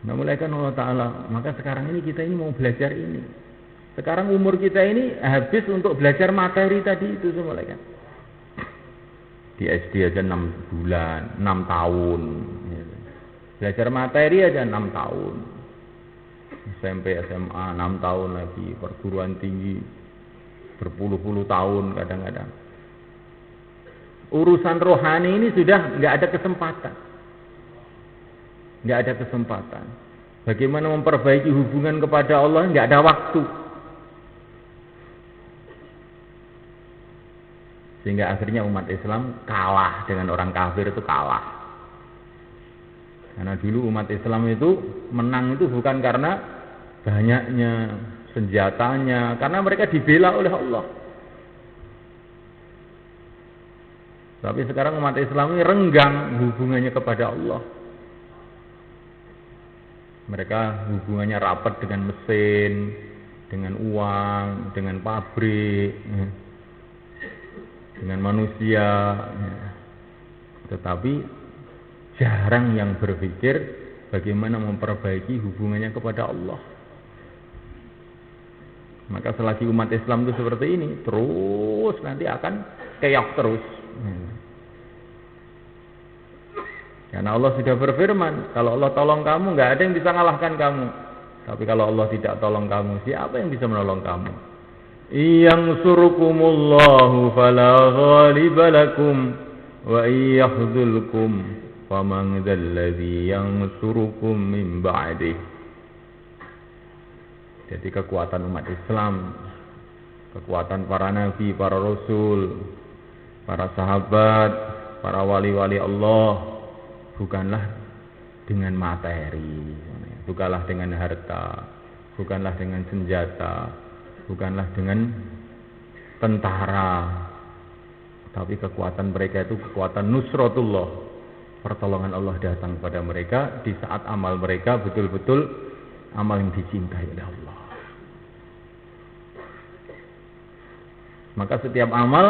Memuliakan Allah Ta'ala. Maka sekarang ini kita ini mau belajar ini. Sekarang umur kita ini habis untuk belajar materi tadi itu semua kan. Di SD aja 6 bulan, 6 tahun. Belajar materi aja 6 tahun. SMP, SMA 6 tahun lagi, perguruan tinggi berpuluh-puluh tahun kadang-kadang. Urusan rohani ini sudah nggak ada kesempatan. Nggak ada kesempatan. Bagaimana memperbaiki hubungan kepada Allah, nggak ada waktu. Sehingga akhirnya umat Islam kalah dengan orang kafir itu kalah. Karena dulu umat Islam itu menang itu bukan karena banyaknya senjatanya, karena mereka dibela oleh Allah. Tapi sekarang umat Islam ini renggang hubungannya kepada Allah. Mereka hubungannya rapat dengan mesin, dengan uang, dengan pabrik, dengan manusia, tetapi jarang yang berpikir bagaimana memperbaiki hubungannya kepada Allah. Maka selagi umat Islam itu seperti ini, terus nanti akan keok terus. Karena Allah sudah berfirman, kalau Allah tolong kamu, nggak ada yang bisa mengalahkan kamu. Tapi kalau Allah tidak tolong kamu, siapa yang bisa menolong kamu? Yansurukumullahu fala ghaliba lakum wa yakhzulkum faman dzalladzi yansurukum min ba'dih. Jadi kekuatan umat Islam, kekuatan para nabi, para rasul, para sahabat, para wali-wali Allah bukanlah dengan materi, bukanlah dengan harta, bukanlah dengan senjata, bukanlah dengan tentara, tapi kekuatan mereka itu kekuatan nusratullah, pertolongan Allah datang pada mereka di saat amal mereka betul-betul amal yang dicintai oleh Allah. Maka setiap amal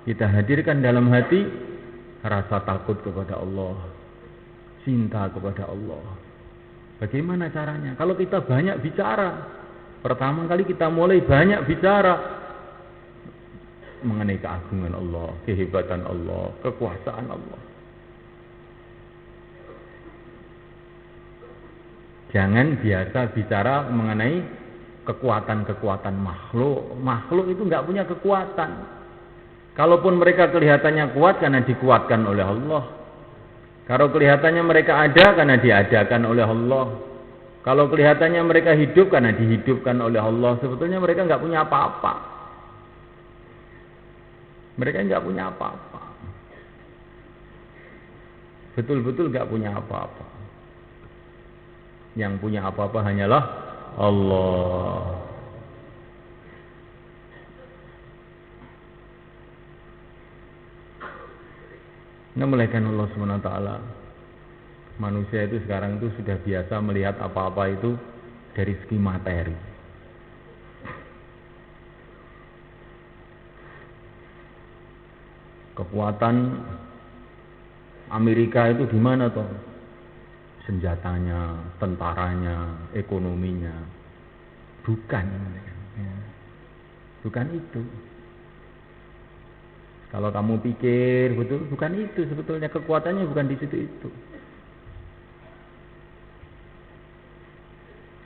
kita hadirkan dalam hati rasa takut kepada Allah, cinta kepada Allah. Bagaimana caranya? Kalau kita banyak bicara, pertama kali kita mulai banyak bicara mengenai keagungan Allah, kehebatan Allah, kekuasaan Allah. Jangan biasa bicara mengenai kekuatan-kekuatan makhluk. Makhluk itu nggak punya kekuatan. Kalaupun mereka kelihatannya kuat karena dikuatkan oleh Allah. Kalau kelihatannya mereka ada karena diadakan oleh Allah. Kalau kelihatannya mereka hidup karena dihidupkan oleh Allah. Sebetulnya mereka nggak punya apa-apa. Mereka nggak punya apa-apa. Betul-betul nggak punya apa-apa. Yang punya apa-apa hanyalah Allah. Memuliakan Allah SWT. Manusia itu sekarang itu sudah biasa melihat apa-apa itu dari segi materi. Kekuatan Amerika itu di mana toh? Senjatanya, tentaranya, ekonominya. Bukan. Bukan itu. Kalau kamu pikir betul, bukan itu sebetulnya, kekuatannya bukan di situ itu.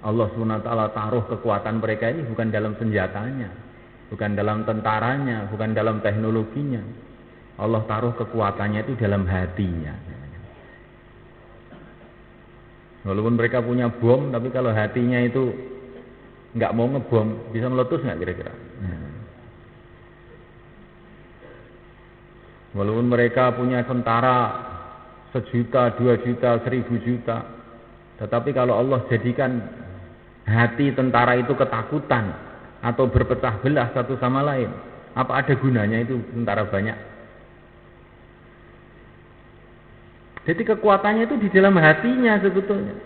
Allah SWT taruh kekuatan mereka ini bukan dalam senjatanya, bukan dalam tentaranya, bukan dalam teknologinya. Allah taruh kekuatannya itu dalam hatinya. Walaupun mereka punya bom, tapi kalau hatinya itu nggak mau ngebom, bisa meletus nggak kira-kira? Walaupun mereka punya tentara 1 juta, 2 juta, 1000 juta, tetapi kalau Allah jadikan hati tentara itu ketakutan atau berpecah belah satu sama lain, apa ada gunanya itu tentara banyak? Jadi kekuatannya itu di dalam hatinya sebetulnya.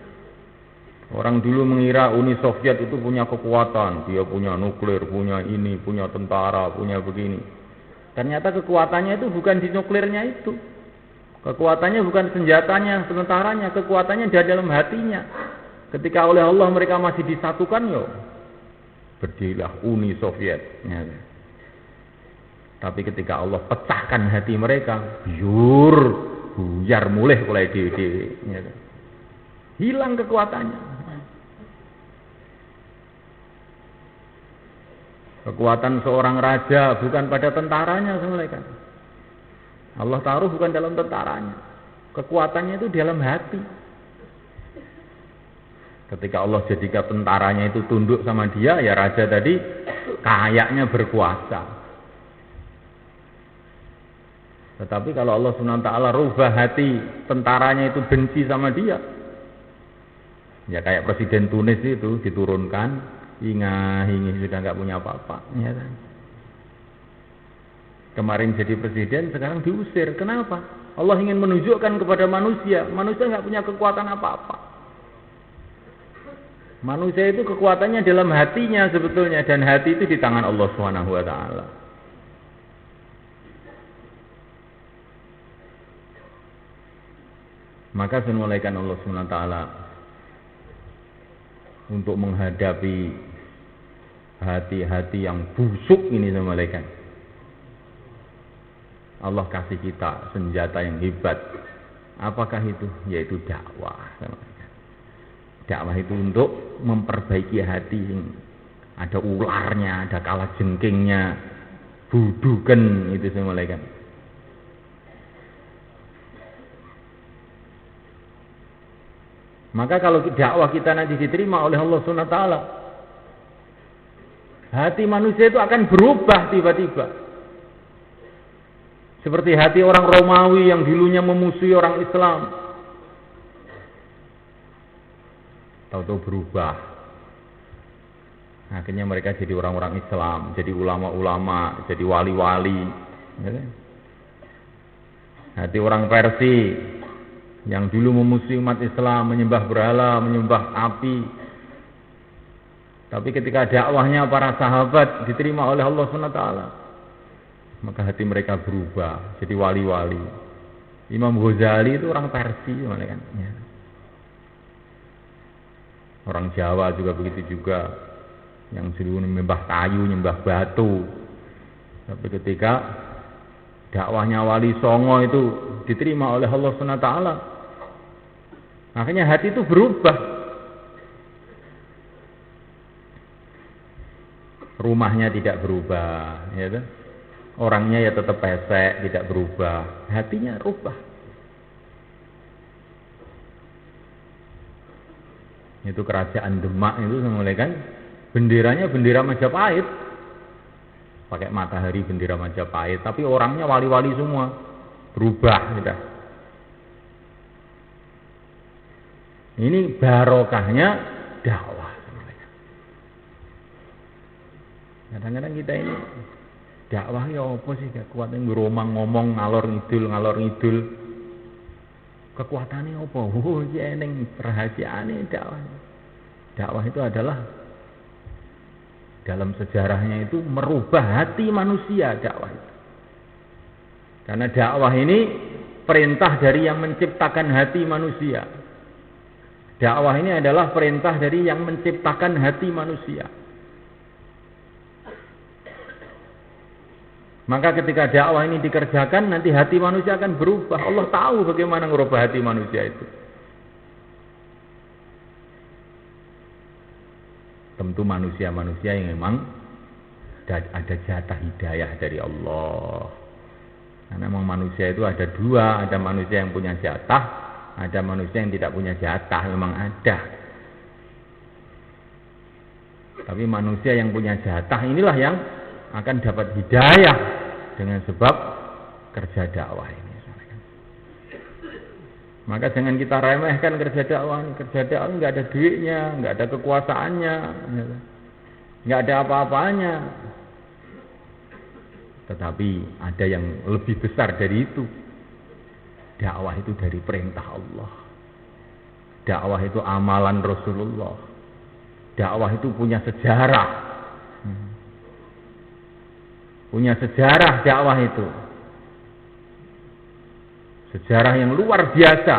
Orang dulu mengira Uni Soviet itu punya kekuatan, dia punya nuklir, punya ini, punya tentara, punya begini. Ternyata kekuatannya itu bukan di nuklirnya itu. Kekuatannya bukan senjatanya, tentaranya, kekuatannya di dalam hatinya. Ketika oleh Allah mereka masih disatukan, yo, berdirilah Uni Soviet. Ya. Tapi ketika Allah pecahkan hati mereka, buyar mulai dewe-dewe. Ya. Hilang kekuatannya. Kekuatan seorang raja bukan pada tentaranya, semuanya. Allah taruh bukan dalam tentaranya. Kekuatannya itu dalam hati. Ketika Allah jadikan tentaranya itu tunduk sama dia, ya raja tadi kayaknya berkuasa. Tetapi kalau Allah SWT rubah hati tentaranya itu benci sama dia, ya kayak Presiden Tunis itu diturunkan, hingi sudah nggak punya apa-apa. Ya kan? Kemarin jadi presiden, sekarang diusir. Kenapa? Allah ingin menunjukkan kepada manusia nggak punya kekuatan apa-apa. Manusia itu kekuatannya dalam hatinya sebetulnya, dan hati itu di tangan Allah Subhanahu wa taala. Maka senulaikan Allah Subhanahu wa taala untuk menghadapi hati-hati yang busuk ini, senulaikan, Allah kasih kita senjata yang hebat. Apakah itu? Yaitu dakwah. Dakwah itu untuk memperbaiki hati yang ada ularnya, ada kalajengkingnya, budukan itu semua kan. Maka kalau dakwah kita nanti diterima oleh Allah Subhanahu wa taala, hati manusia itu akan berubah tiba-tiba. Seperti hati orang Romawi yang dulunya memusuhi orang Islam, tahu-tahu berubah. Akhirnya mereka jadi orang-orang Islam, jadi ulama-ulama, jadi wali-wali. Hati orang Persia yang dulu memusuhi umat Islam, menyembah berhala, menyembah api. Tapi ketika dakwahnya para sahabat diterima oleh Allah SWT, maka hati mereka berubah, jadi wali-wali. Imam Ghazali itu orang Persia, kan? Ya. Orang Jawa juga begitu juga, yang dulu menyembah kayu, menyembah batu. Tapi ketika dakwahnya Wali Songo itu diterima oleh Allah SWT, akhirnya hati itu berubah. Rumahnya tidak berubah, ya kan? Orangnya ya tetap pesek, tidak berubah, hatinya rubah. Itu kerajaan Demak itu mulai kan, benderanya bendera Majapahit, pakai matahari bendera Majapahit, tapi orangnya wali-wali semua, berubah sudah. Ini barokahnya dakwah. Kadang-kadang kita ini dakwah ya apa sih, kekuatan ngeromang ngomong ngalor ngidul. Kekuatannya apa? Oh, ya ning rahasiane dakwah. Dakwah itu adalah dalam sejarahnya itu merubah hati manusia, dakwah itu. Karena dakwah ini perintah dari yang menciptakan hati manusia. Dakwah ini adalah perintah dari yang menciptakan hati manusia. Maka ketika dakwah ini dikerjakan, nanti hati manusia akan berubah. Allah tahu bagaimana merubah hati manusia itu. Tentu manusia-manusia yang memang ada jatah hidayah dari Allah. Karena memang manusia itu ada dua, ada manusia yang punya jatah, ada manusia yang tidak punya jatah, memang ada. Tapi manusia yang punya jatah inilah yang akan dapat hidayah dengan sebab kerja dakwah ini. Maka jangan kita remehkan kerja dakwah. Kerja dakwah nggak ada duitnya, nggak ada kekuasaannya, nggak ada apa-apanya. Tetapi ada yang lebih besar dari itu. Dakwah itu dari perintah Allah. Dakwah itu amalan Rasulullah. Dakwah itu punya sejarah. Punya sejarah dakwah itu. Sejarah yang luar biasa.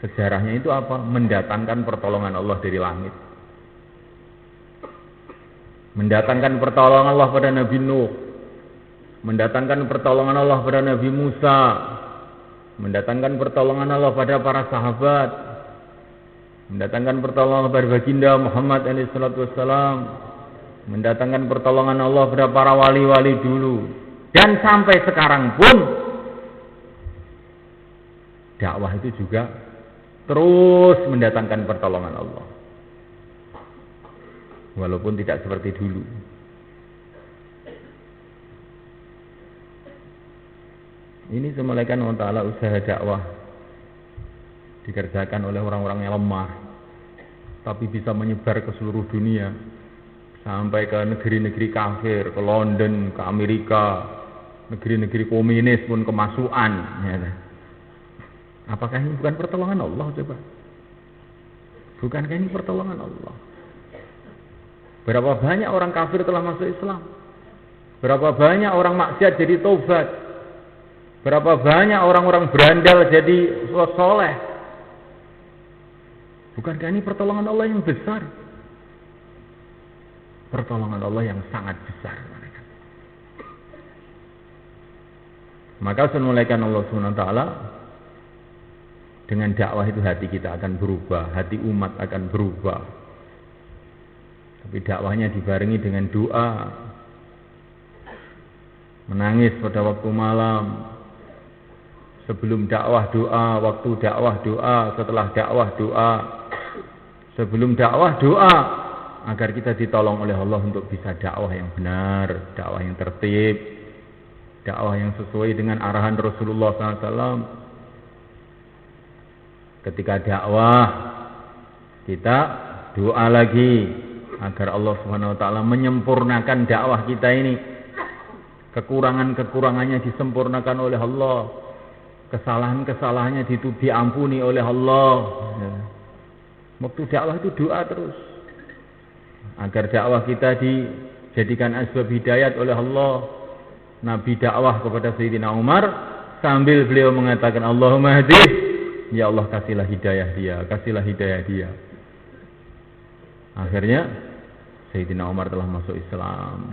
Sejarahnya itu apa? Mendatangkan pertolongan Allah dari langit. Mendatangkan pertolongan Allah pada Nabi Nuh. Mendatangkan pertolongan Allah pada Nabi Musa. Mendatangkan pertolongan Allah pada para sahabat. Mendatangkan pertolongan pada baginda Muhammad SAW. Mendatangkan pertolongan Allah pada para wali-wali dulu. Dan sampai sekarang pun dakwah itu juga terus mendatangkan pertolongan Allah. Walaupun tidak seperti dulu. Ini semulaikan Allah Ta'ala usaha dakwah dikerjakan oleh orang-orang yang lemah, tapi bisa menyebar ke seluruh dunia, sampai ke negeri-negeri kafir, ke London, ke Amerika, negeri-negeri komunis pun kemasukan. Ya. Apakah ini bukan pertolongan Allah? Coba. Bukankah ini pertolongan Allah? Berapa banyak orang kafir telah masuk Islam? Berapa banyak orang maksiat jadi taubat? Berapa banyak orang-orang berandal jadi soleh? Bukankah ini pertolongan Allah yang besar? Pertolongan Allah yang sangat besar. Maka semulaikan Allah SWT, dengan dakwah itu hati kita akan berubah, hati umat akan berubah. Tapi dakwahnya dibarengi dengan doa, menangis pada waktu malam, sebelum dakwah doa, waktu dakwah doa, setelah dakwah doa, sebelum dakwah doa, agar kita ditolong oleh Allah untuk bisa dakwah yang benar, dakwah yang tertib, dakwah yang sesuai dengan arahan Rasulullah SAW. Ketika dakwah, kita doa lagi agar Allah Subhanahu Wa Taala menyempurnakan dakwah kita ini. Kekurangan-kekurangannya disempurnakan oleh Allah, kesalahan-kesalahannya diampuni oleh Allah. Waktu dakwah itu doa terus, agar dakwah kita dijadikan asbab hidayat oleh Allah. Nabi dakwah kepada Sayyidina Umar sambil beliau mengatakan, Allahumma hadih, ya Allah kasihlah hidayah dia, kasihlah hidayah dia. Akhirnya Sayyidina Umar telah masuk Islam.